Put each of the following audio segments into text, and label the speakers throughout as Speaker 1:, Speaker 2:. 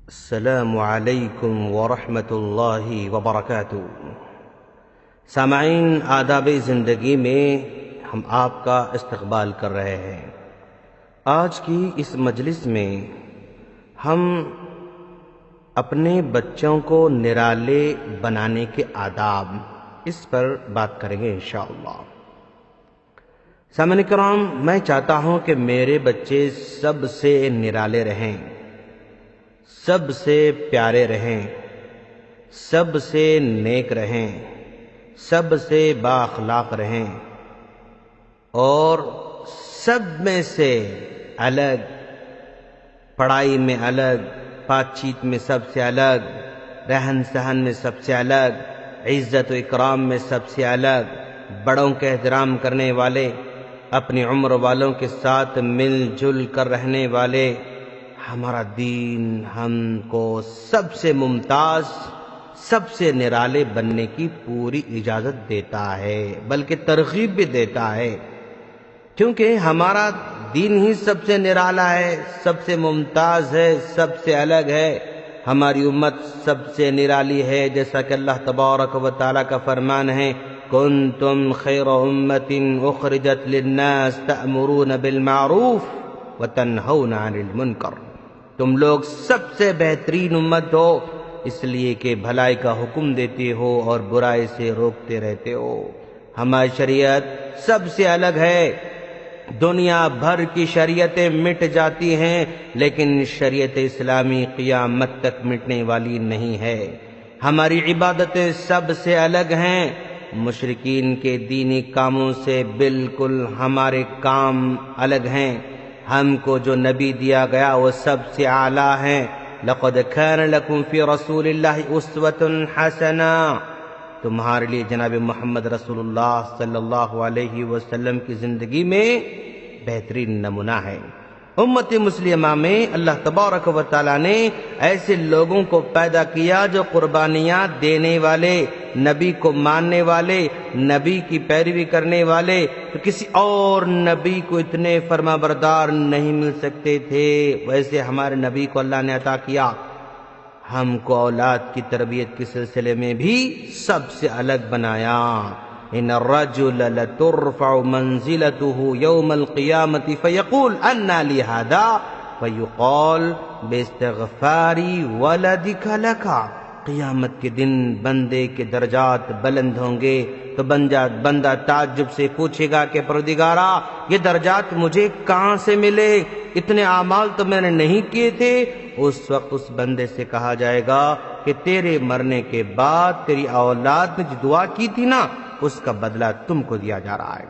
Speaker 1: السلام علیکم ورحمۃ اللہ وبرکاتہ۔ سامعین، آداب زندگی میں ہم آپ کا استقبال کر رہے ہیں۔ آج کی اس مجلس میں ہم اپنے بچوں کو نرالے بنانے کے آداب اس پر بات کریں گے انشاءاللہ۔ سامعین کرام، میں چاہتا ہوں کہ میرے بچے سب سے نرالے رہیں، سب سے پیارے رہیں، سب سے نیک رہیں، سب سے بااخلاق رہیں، اور سب میں سے الگ، پڑھائی میں الگ، بات چیت میں سب سے الگ، رہن سہن میں سب سے الگ، عزت و اکرام میں سب سے الگ، بڑوں کے احترام کرنے والے، اپنی عمر والوں کے ساتھ مل جل کر رہنے والے۔ ہمارا دین ہم کو سب سے ممتاز، سب سے نرالے بننے کی پوری اجازت دیتا ہے، بلکہ ترغیب بھی دیتا ہے، کیونکہ ہمارا دین ہی سب سے نرالا ہے، سب سے ممتاز ہے، سب سے الگ ہے۔ ہماری امت سب سے نرالی ہے، جیسا کہ اللہ تبارک و تعالیٰ کا فرمان ہے، کنتم خیر امت اخرجت للناس تأمرون بالمعروف وتنہون عن المنکر۔ تم لوگ سب سے بہترین امت ہو، اس لیے کہ بھلائی کا حکم دیتے ہو اور برائی سے روکتے رہتے ہو۔ ہماری شریعت سب سے الگ ہے۔ دنیا بھر کی شریعتیں مٹ جاتی ہیں، لیکن شریعت اسلامی قیامت تک مٹنے والی نہیں ہے۔ ہماری عبادتیں سب سے الگ ہیں۔ مشرکین کے دینی کاموں سے بالکل ہمارے کام الگ ہیں۔ ہم کو جو نبی دیا گیا وہ سب سے اعلیٰ ہیں۔ لقد كان لكم في رسول الله اسوة حسنة۔ تمہارے لیے جناب محمد رسول اللہ صلی اللہ علیہ وسلم کی زندگی میں بہترین نمونہ ہے۔ امت مسلمہ میں اللہ تبارک و تعالیٰ نے ایسے لوگوں کو پیدا کیا جو قربانیاں دینے والے، نبی کو ماننے والے، نبی کی پیروی کرنے والے۔ تو کسی اور نبی کو اتنے فرما بردار نہیں مل سکتے تھے، ویسے ہمارے نبی کو اللہ نے عطا کیا۔ ہم کو اولاد کی تربیت کے سلسلے میں بھی سب سے الگ بنایا۔ ان الرجل لترفع منزلته يوم القيامة فيقول أنى لي هذا فيقال باستغفار ولدك لك۔ قیامت کے دن بندے کے درجات بلند ہوں گے تو بندہ تعجب سے پوچھے گا کہ پروردگارا، یہ درجات مجھے کہاں سے ملے؟ اتنے اعمال تو میں نے نہیں کیے تھے۔ اس وقت اس بندے سے کہا جائے گا کہ تیرے مرنے کے بعد تیری اولاد نے جو دعا کی تھی نا، اس کا بدلہ تم کو دیا جا رہا ہے۔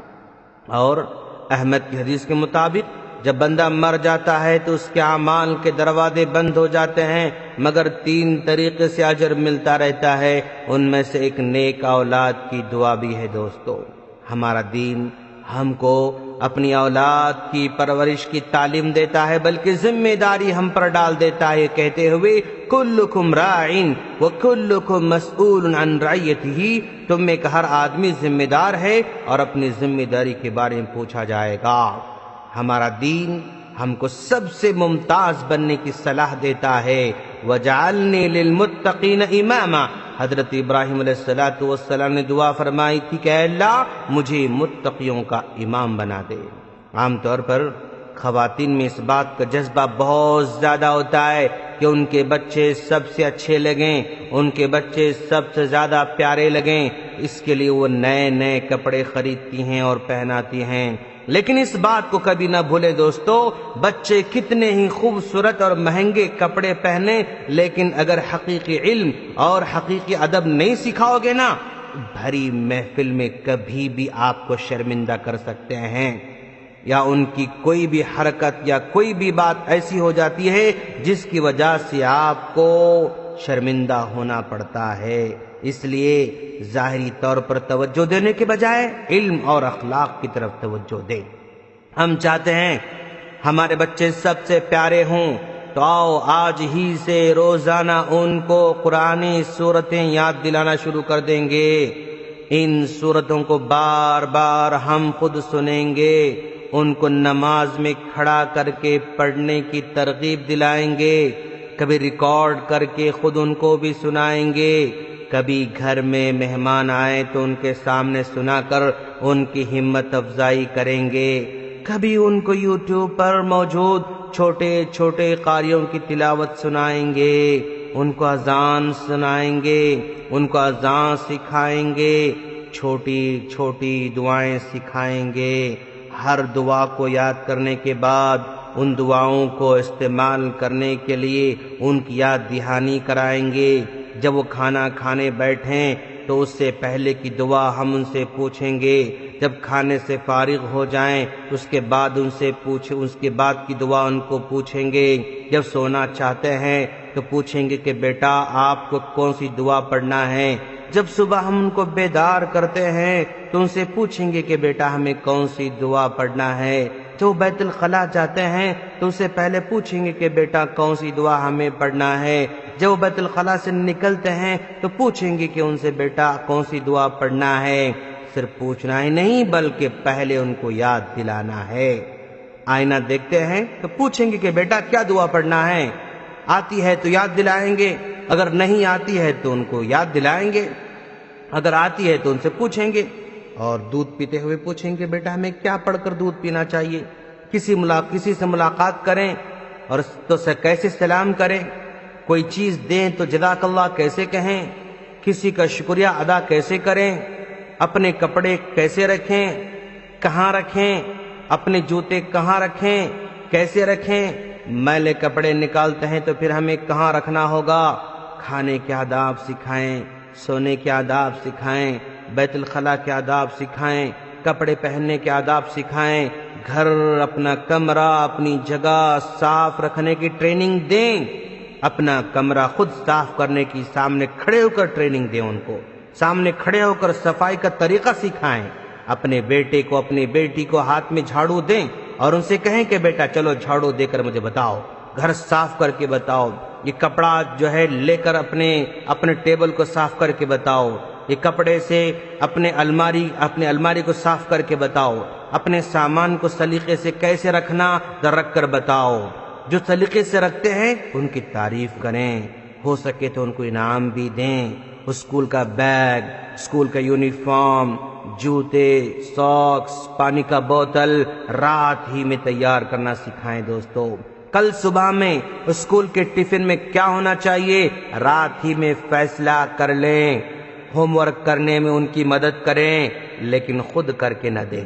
Speaker 1: اور احمد کی حدیث کے مطابق جب بندہ مر جاتا ہے تو اس کے اعمال کے دروازے بند ہو جاتے ہیں، مگر 3 طریقے سے اجر ملتا رہتا ہے، ان میں سے ایک نیک اولاد کی دعا بھی ہے۔ دوستو، ہمارا دین ہم کو اپنی اولاد کی پرورش کی تعلیم دیتا ہے، بلکہ ذمہ داری ہم پر ڈال دیتا ہے، کہتے ہوئے کلکم راعٍ وکلکم مسئول عن رعیتہ۔ تم میں ہر آدمی ذمہ دار ہے اور اپنی ذمہ داری کے بارے میں پوچھا جائے گا۔ ہمارا دین ہم کو سب سے ممتاز بننے کی صلاح دیتا ہے۔ وَجَعَلْنِي لِلْمُتَّقِينَ إِمَامًا۔ حضرت ابراہیم علیہ السلام نے دعا فرمائی تھی کہ اے اللہ، مجھے متقیوں کا امام بنا دے۔ عام طور پر خواتین میں اس بات کا جذبہ بہت زیادہ ہوتا ہے کہ ان کے بچے سب سے اچھے لگیں، ان کے بچے سب سے زیادہ پیارے لگیں، اس کے لیے وہ نئے نئے کپڑے خریدتی ہیں اور پہناتی ہیں۔ لیکن اس بات کو کبھی نہ بھولے دوستو، بچے کتنے ہی خوبصورت اور مہنگے کپڑے پہنے، لیکن اگر حقیقی علم اور حقیقی ادب نہیں سکھاؤ گے نا، بھری محفل میں کبھی بھی آپ کو شرمندہ کر سکتے ہیں، یا ان کی کوئی بھی حرکت یا کوئی بھی بات ایسی ہو جاتی ہے جس کی وجہ سے آپ کو شرمندہ ہونا پڑتا ہے۔ اس لیے ظاہری طور پر توجہ دینے کے بجائے علم اور اخلاق کی طرف توجہ دیں۔ ہم چاہتے ہیں ہمارے بچے سب سے پیارے ہوں، تو آؤ آج ہی سے روزانہ ان کو قرآنی سورتیں یاد دلانا شروع کر دیں گے۔ ان سورتوں کو بار بار ہم خود سنیں گے، ان کو نماز میں کھڑا کر کے پڑھنے کی ترغیب دلائیں گے۔ کبھی ریکارڈ کر کے خود ان کو بھی سنائیں گے، کبھی گھر میں مہمان آئے تو ان کے سامنے سنا کر ان کی ہمت افزائی کریں گے، کبھی ان کو یوٹیوب پر موجود چھوٹے چھوٹے قاریوں کی تلاوت سنائیں گے، ان کو اذان سنائیں گے، ان کو اذان سکھائیں گے، چھوٹی چھوٹی دعائیں سکھائیں گے۔ ہر دعا کو یاد کرنے کے بعد ان دعاؤں کو استعمال کرنے کے لیے ان کی یاد دہانی کرائیں گے۔ جب وہ کھانا کھانے بیٹھیں تو اس سے پہلے کی دعا ہم ان سے پوچھیں گے، جب کھانے سے فارغ ہو جائیں تو اس کے بعد اس کے بعد کی دعا ان کو پوچھیں گے۔ جب سونا چاہتے ہیں تو پوچھیں گے کہ بیٹا آپ کو کون سی دعا پڑھنا ہے۔ جب صبح ہم ان کو بیدار کرتے ہیں تو ان سے پوچھیں گے کہ بیٹا ہمیں کون سی دعا پڑھنا ہے۔ جو بیت الخلاء جاتے ہیں تو ان سے پہلے پوچھیں گے کہ بیٹا کون سی دعا ہمیں پڑھنا ہے۔ جب وہ بیت الخلاء سے نکلتے ہیں تو پوچھیں گے کہ ان سے بیٹا کون سی دعا پڑھنا ہے۔ صرف پوچھنا ہی نہیں بلکہ پہلے ان کو یاد دلانا ہے۔ آئینہ دیکھتے ہیں تو پوچھیں گے کہ بیٹا کیا دعا پڑھنا ہے، آتی ہے تو یاد دلائیں گے، اگر نہیں آتی ہے تو ان کو یاد دلائیں گے، اگر آتی ہے تو ان سے پوچھیں گے۔ اور دودھ پیتے ہوئے پوچھیں گے بیٹا ہمیں کیا پڑھ کر دودھ پینا چاہیے، کسی سے ملاقات کریں اور تو کیسے سلام کریں، کوئی چیز دیں تو جزاک اللہ کیسے کہیں، کسی کا شکریہ ادا کیسے کریں، اپنے کپڑے کیسے رکھیں، کہاں رکھیں، اپنے جوتے کہاں رکھیں، کیسے رکھیں، میلے کپڑے نکالتے ہیں تو پھر ہمیں کہاں رکھنا ہوگا، کھانے کے آداب سکھائیں، سونے کے آداب سکھائیں، بیت الخلاء کے آداب سکھائیں، کپڑے پہننے کے آداب سکھائیں، گھر اپنا کمرہ اپنی جگہ صاف رکھنے کی ٹریننگ دیں، اپنا کمرہ خود صاف کرنے کی سامنے کھڑے ہو کر ٹریننگ دیں، ان کو سامنے کھڑے ہو کر صفائی کا طریقہ سکھائیں، اپنے بیٹے کو اپنی بیٹی کو ہاتھ میں جھاڑو دیں اور ان سے کہیں کہ بیٹا چلو جھاڑو دے کر مجھے بتاؤ، گھر صاف کر کے بتاؤ، یہ کپڑا جو ہے لے کر اپنے ٹیبل کو صاف کر کے بتاؤ، یہ کپڑے سے اپنے الماری کو صاف کر کے بتاؤ، اپنے سامان کو سلیقے سے کیسے رکھنا رکھ کر بتاؤ۔ جو سلیقے سے رکھتے ہیں ان کی تعریف کریں، ہو سکے تو ان کو انعام بھی دیں، اسکول کا بیگ، اسکول کا یونیفارم، جوتے، ساکس، پانی کا بوتل رات ہی میں تیار کرنا سکھائیں۔ دوستو کل صبح میں اسکول کے ٹفن میں کیا ہونا چاہیے رات ہی میں فیصلہ کر لیں، ہوم ورک کرنے میں ان کی مدد کریں لیکن خود کر کے نہ دیں۔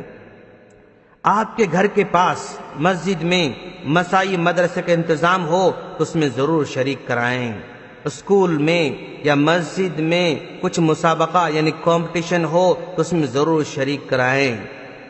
Speaker 1: آپ کے گھر کے پاس مسجد میں مسائی مدرسے کا انتظام ہو تو اس میں ضرور شریک کرائیں، اسکول میں یا مسجد میں کچھ مسابقہ یعنی کمپٹیشن ہو تو اس میں ضرور شریک کرائیں۔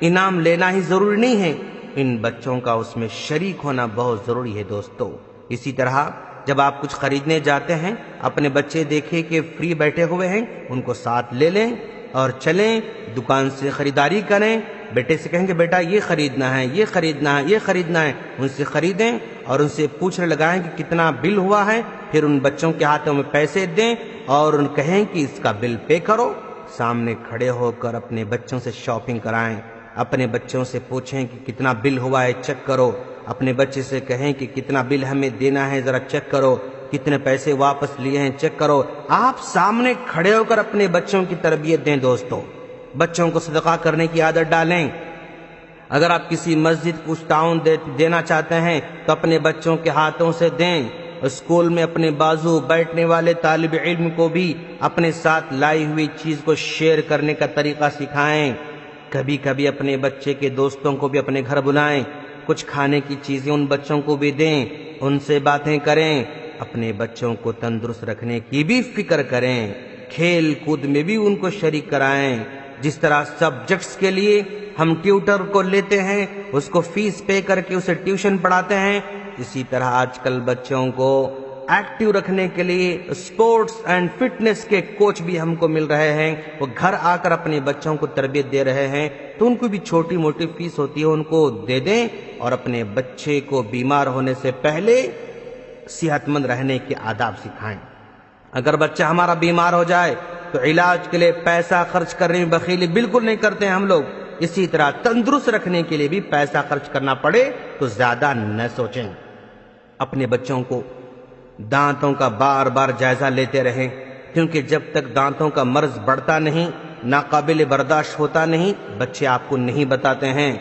Speaker 1: انعام لینا ہی ضروری نہیں ہے، ان بچوں کا اس میں شریک ہونا بہت ضروری ہے۔ دوستو اسی طرح جب آپ کچھ خریدنے جاتے ہیں اپنے بچے دیکھیں کہ فری بیٹھے ہوئے ہیں ان کو ساتھ لے لیں اور چلیں دکان سے خریداری کریں، بیٹے سے کہیں گے بیٹا یہ خریدنا ہے، یہ خریدنا ہے، یہ خریدنا ہے، ان سے خریدیں اور ان سے پوچھنے لگائیں کہ کتنا بل ہوا ہے، پھر ان بچوں کے ہاتھوں میں پیسے دیں اور ان کہیں کہ اس کا بل پے کرو۔ سامنے کھڑے ہو کر اپنے بچوں سے شاپنگ کرائیں، اپنے بچوں سے پوچھیں کہ کتنا بل ہوا ہے چیک کرو، اپنے بچے سے کہیں کہ کتنا بل ہمیں دینا ہے ذرا چیک کرو، کتنے پیسے واپس لیے ہیں چیک کرو۔ آپ سامنے کھڑے ہو کر اپنے بچوں کی تربیت دیں۔ دوستو بچوں کو صدقہ کرنے کی عادت ڈالیں۔ اگر آپ کسی مسجد کو تعاون دینا چاہتے ہیں تو اپنے بچوں کے ہاتھوں سے دیں۔ اسکول میں اپنے بازو بیٹھنے والے طالب علم کو بھی اپنے ساتھ لائی ہوئی چیز کو شیئر کرنے کا طریقہ سکھائیں۔ کبھی کبھی اپنے بچے کے دوستوں کو بھی اپنے گھر بلائیں، کچھ کھانے کی چیزیں ان بچوں کو بھی دیں، ان سے باتیں کریں، اپنے بچوں کو تندرست رکھنے کی بھی فکر کریں، کھیل کود میں بھی ان کو شریک کرائیں۔ جس طرح سبجیکٹس کے لیے ہم ٹیوٹر کو لیتے ہیں، اس کو فیس پے کر کے اسے ٹیوشن پڑھاتے ہیں، اسی طرح آج کل بچوں کو ایکٹیو رکھنے کے لیے اسپورٹس اینڈ فٹنس کے کوچ بھی ہم کو مل رہے ہیں، وہ گھر آ کر اپنے بچوں کو تربیت دے رہے ہیں، تو ان کو بھی چھوٹی موٹی فیس ہوتی ہے ان کو دے دیں اور اپنے بچے کو بیمار ہونے سے پہلے صحت مند رہنے کے آداب سکھائیں۔ اگر بچہ ہمارا بیمار ہو جائے تو علاج کے لیے پیسہ خرچ کرنے میں بخیلی بالکل نہیں کرتے ہیں ہم لوگ، اسی طرح تندرست رکھنے کے لیے بھی پیسہ خرچ کرنا پڑے تو زیادہ نہ سوچیں۔ اپنے بچوں کو دانتوں کا بار بار جائزہ لیتے رہیں، کیونکہ جب تک دانتوں کا مرض بڑھتا نہیں، ناقابل برداشت ہوتا نہیں، بچے آپ کو نہیں بتاتے ہیں۔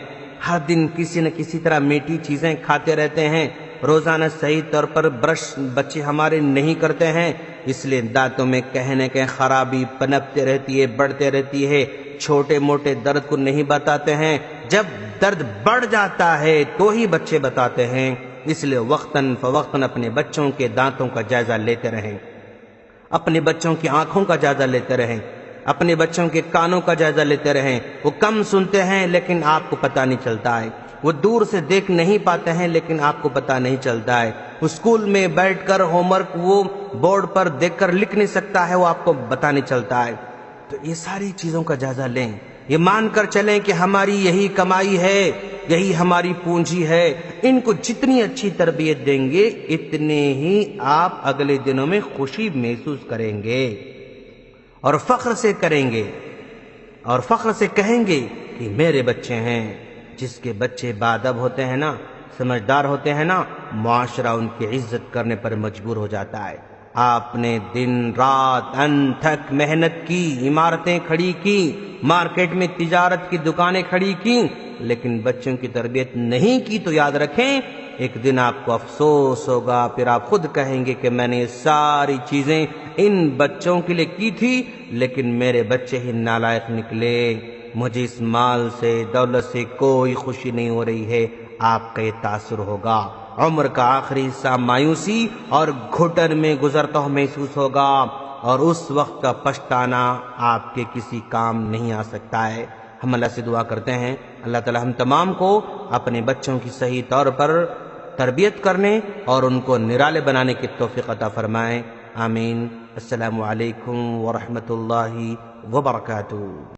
Speaker 1: ہر دن کسی نہ کسی طرح میٹھی چیزیں کھاتے رہتے ہیں، روزانہ صحیح طور پر برش بچے ہمارے نہیں کرتے ہیں، اس لیے دانتوں میں کہیں نہ کہیں خرابی پنپتے رہتی ہے، بڑھتے رہتی ہے۔ چھوٹے موٹے درد کو نہیں بتاتے ہیں، جب درد بڑھ جاتا ہے تو ہی بچے بتاتے ہیں۔ اس لیے وقتاً فوقتاً اپنے بچوں کے دانتوں کا جائزہ لیتے رہیں، اپنے بچوں کی آنکھوں کا جائزہ لیتے رہیں، اپنے بچوں کے کانوں کا جائزہ لیتے رہیں۔ وہ کم سنتے ہیں لیکن آپ کو پتہ نہیں چلتا ہے، وہ دور سے دیکھ نہیں پاتے ہیں لیکن آپ کو پتہ نہیں چلتا ہے، اسکول میں بیٹھ کر ہوم ورک وہ بورڈ پر دیکھ کر لکھ نہیں سکتا ہے، وہ آپ کو پتہ نہیں چلتا ہے۔ تو یہ ساری چیزوں کا جائزہ لیں، یہ مان کر چلیں کہ ہماری یہی کمائی ہے، یہی ہماری پونجی ہے۔ ان کو جتنی اچھی تربیت دیں گے اتنے ہی آپ اگلے دنوں میں خوشی محسوس کریں گے اور فخر سے کریں گے اور فخر سے کہیں گے کہ میرے بچے ہیں۔ جس کے بچے باادب ہوتے ہیں نا، سمجھدار ہوتے ہیں نا، معاشرہ ان کی عزت کرنے پر مجبور ہو جاتا ہے۔ آپ نے دن رات انتھک محنت کی، عمارتیں کھڑی کی، مارکیٹ میں تجارت کی دکانیں کھڑی کی، لیکن بچوں کی تربیت نہیں کی تو یاد رکھیں ایک دن آپ کو افسوس ہوگا، پھر آپ خود کہیں گے کہ میں نے یہ ساری چیزیں ان بچوں کے لیے کی تھی لیکن میرے بچے ہی نالائق نکلے، مجھے اس مال سے دولت سے کوئی خوشی نہیں ہو رہی ہے۔ آپ کا یہ تاثر ہوگا، عمر کا آخری حصہ مایوسی اور گھٹن میں گزرتا ہوا محسوس ہوگا، اور اس وقت کا پچھتانا آپ کے کسی کام نہیں آ سکتا ہے۔ ہم اللہ سے دعا کرتے ہیں اللہ تعالی ہم تمام کو اپنے بچوں کی صحیح طور پر تربیت کرنے اور ان کو نرالے بنانے کی توفیق عطا فرمائے، آمین۔ السلام علیکم ورحمۃ اللہ وبرکاتہ۔